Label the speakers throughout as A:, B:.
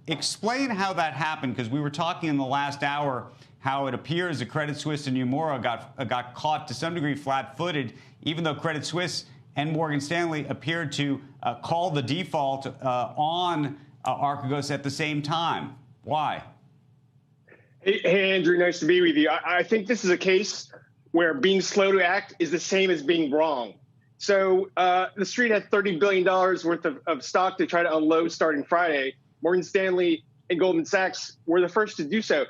A: Explain how that happened, because we were talking in the last hour how it appears that Credit Suisse and Nomura got caught to some degree flat-footed, even though Credit Suisse and Morgan Stanley appeared to call the default on Archegos at the same time. Why?
B: Hey, Andrew, nice to be with you. I think this is a case where being slow to act is the same as being wrong. So the street had $30 billion worth of stock to try to unload starting Friday. Morgan Stanley and Goldman Sachs were the first to do so.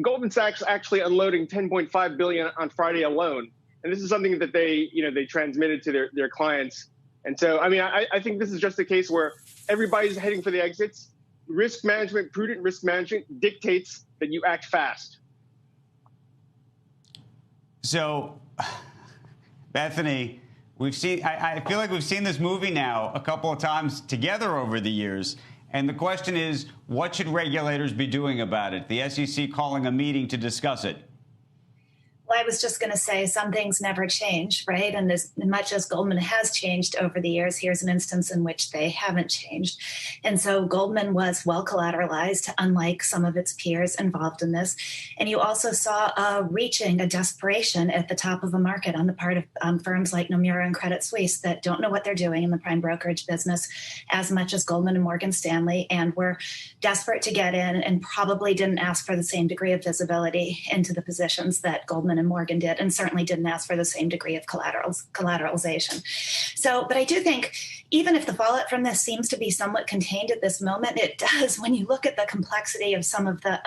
B: Goldman Sachs actually unloading $10.5 billion on Friday alone. And this is something that they transmitted to their clients. And so, I mean, I think this is just a case where everybody's heading for the exits. Risk management, prudent risk management dictates that you act fast.
A: So, Bethany, I feel like we've seen this movie now a couple of times together over the years. And the question is, what should regulators be doing about it? The SEC calling a meeting to discuss it.
C: Well, I was just going to say some things never change, right? And as much as Goldman has changed over the years, here's an instance in which they haven't changed. And so Goldman was well collateralized, unlike some of its peers involved in this. And you also saw a desperation at the top of the market on the part of firms like Nomura and Credit Suisse that don't know what they're doing in the prime brokerage business as much as Goldman and Morgan Stanley, and were desperate to get in and probably didn't ask for the same degree of visibility into the positions that Goldman and Morgan did, and certainly didn't ask for the same degree of collateralization. So, but I do think even if the fallout from this seems to be somewhat contained at this moment, it does, when you look at the complexity of some of the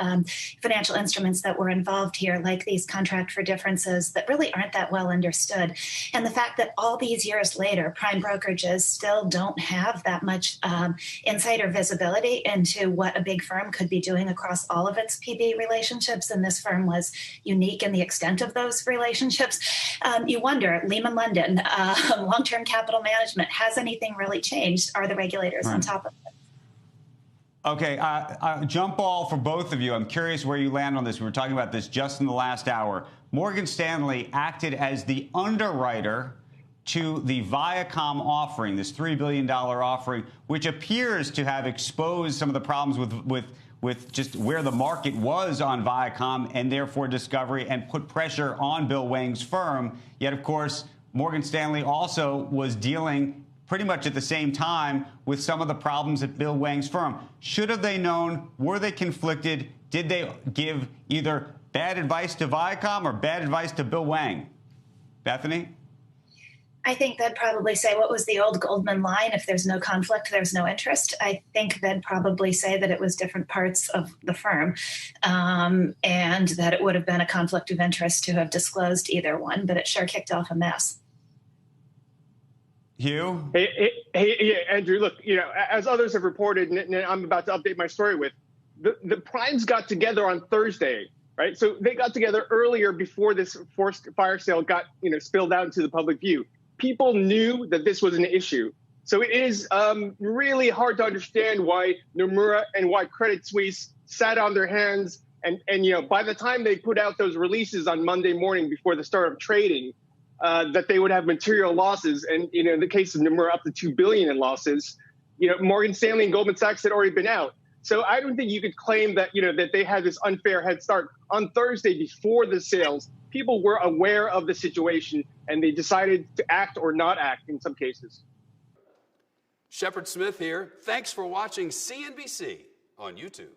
C: financial instruments that were involved here, like these contract for differences that really aren't that well understood. And the fact that all these years later, prime brokerages still don't have that much insight or visibility into what a big firm could be doing across all of its PB relationships. And this firm was unique in the extent of those relationships. You wonder, Lehman London, long-term capital management, has anything really changed? Are the regulators on top of it?
A: Okay, jump ball for both of you. I'm curious where you land on this. We were talking about this just in the last hour. Morgan Stanley acted as the underwriter to the Viacom offering, this $3 billion offering, which appears to have exposed some of the problems with just where the market was on Viacom and therefore Discovery, and put pressure on Bill Wang's firm. Yet, of course, Morgan Stanley also was dealing pretty much at the same time with some of the problems at Bill Wang's firm. Should have they known? Were they conflicted? Did they give either bad advice to Viacom or bad advice to Bill Wang? Bethany?
C: I think they'd probably say, what was the old Goldman line? If there's no conflict, there's no interest. I think they'd probably say that it was different parts of the firm, and that it would have been a conflict of interest to have disclosed either one, but it sure kicked off a mess.
A: Hugh?
B: Hey, Andrew, look, as others have reported, and I'm about to update my story with, the primes got together on Thursday, right? So they got together earlier before this forced fire sale got, spilled out into the public view. People knew that this was an issue. So it is really hard to understand why Nomura and why Credit Suisse sat on their hands. And by the time they put out those releases on Monday morning before the start of trading, that they would have material losses. And, in the case of Nomura, up to $2 billion in losses, Morgan Stanley and Goldman Sachs had already been out. So I don't think you could claim that, that they had this unfair head start. On Thursday before the sales, people were aware of the situation and they decided to act or not act in some cases.
D: Shepard Smith here. Thanks for watching CNBC on YouTube.